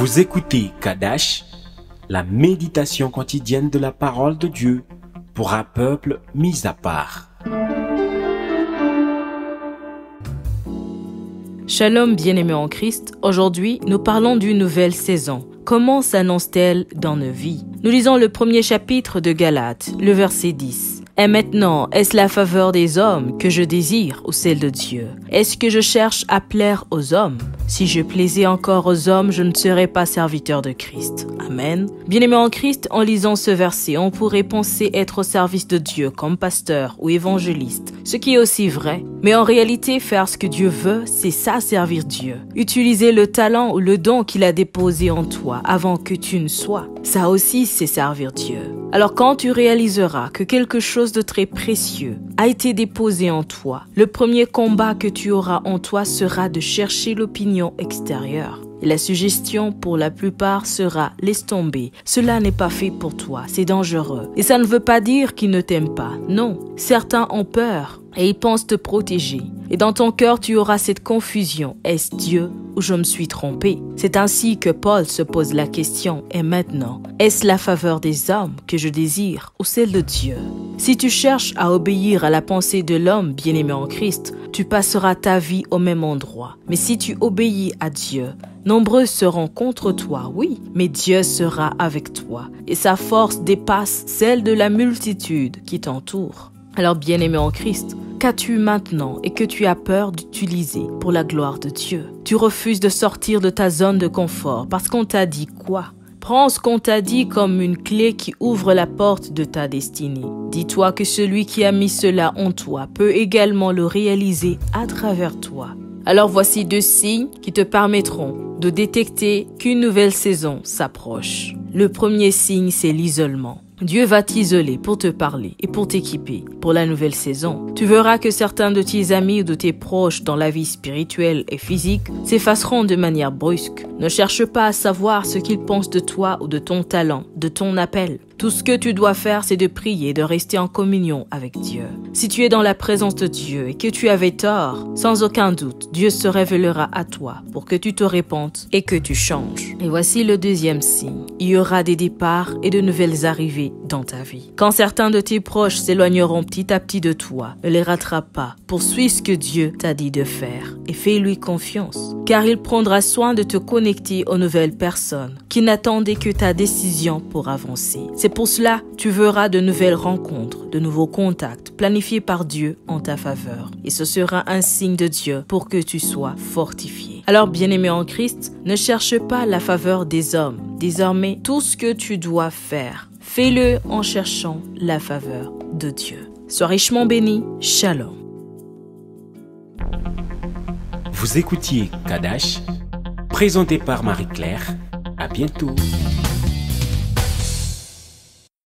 Vous écoutez Kadash, la méditation quotidienne de la parole de Dieu pour un peuple mis à part. Shalom bien-aimés en Christ, aujourd'hui nous parlons d'une nouvelle saison. Comment s'annonce-t-elle dans nos vies? Nous lisons le premier chapitre de Galates, le verset 10. Et maintenant, est-ce la faveur des hommes que je désire ou celle de Dieu? Est-ce que je cherche à plaire aux hommes? Si je plaisais encore aux hommes, je ne serais pas serviteur de Christ. Amen. Bien-aimés en Christ, en lisant ce verset, on pourrait penser être au service de Dieu comme pasteur ou évangéliste, ce qui est aussi vrai. Mais en réalité, faire ce que Dieu veut, c'est ça, servir Dieu. Utiliser le talent ou le don qu'il a déposé en toi avant que tu ne sois. Ça aussi, c'est servir Dieu. Alors quand tu réaliseras que quelque chose de très précieux a été déposé en toi, le premier combat que tu auras en toi sera de chercher l'opinion extérieure. Et la suggestion pour la plupart sera « laisse tomber, cela n'est pas fait pour toi, c'est dangereux ». Et ça ne veut pas dire qu'ils ne t'aiment pas, non. Certains ont peur et ils pensent te protéger. Et dans ton cœur, tu auras cette confusion. Est-ce Dieu ou je me suis trompé? C'est ainsi que Paul se pose la question. Et maintenant, est-ce la faveur des hommes que je désire ou celle de Dieu? Si tu cherches à obéir à la pensée de l'homme bien-aimé en Christ, tu passeras ta vie au même endroit. Mais si tu obéis à Dieu, nombreux seront contre toi, oui, mais Dieu sera avec toi. Et sa force dépasse celle de la multitude qui t'entoure. Alors bien-aimé en Christ, qu'as-tu maintenant et que tu as peur d'utiliser pour la gloire de Dieu? Tu refuses de sortir de ta zone de confort parce qu'on t'a dit quoi? Prends ce qu'on t'a dit comme une clé qui ouvre la porte de ta destinée. Dis-toi que celui qui a mis cela en toi peut également le réaliser à travers toi. Alors voici 2 signes qui te permettront de détecter qu'une nouvelle saison s'approche. Le premier signe, c'est l'isolement. Dieu va t'isoler pour te parler et pour t'équiper pour la nouvelle saison. Tu verras que certains de tes amis ou de tes proches dans la vie spirituelle et physique s'effaceront de manière brusque. Ne cherche pas à savoir ce qu'ils pensent de toi ou de ton talent, de ton appel. Tout ce que tu dois faire, c'est de prier et de rester en communion avec Dieu. Si tu es dans la présence de Dieu et que tu avais tort, sans aucun doute, Dieu se révélera à toi pour que tu te répandes et que tu changes. Et voici le deuxième signe. Il y aura des départs et de nouvelles arrivées dans ta vie. Quand certains de tes proches s'éloigneront petit à petit de toi, ne les rattrape pas. Poursuis ce que Dieu t'a dit de faire et fais-lui confiance, car il prendra soin de te connecter aux nouvelles personnes qui n'attendaient que ta décision pour avancer. C'est pour cela que tu verras de nouvelles rencontres, de nouveaux contacts planifiés par Dieu en ta faveur. Et ce sera un signe de Dieu pour que tu sois fortifié. Alors, bien-aimé en Christ, ne cherche pas la faveur des hommes. Désormais, tout ce que tu dois faire, fais-le en cherchant la faveur de Dieu. Sois richement béni. Shalom. Vous écoutiez Kadash, présenté par Marie-Claire. À bientôt.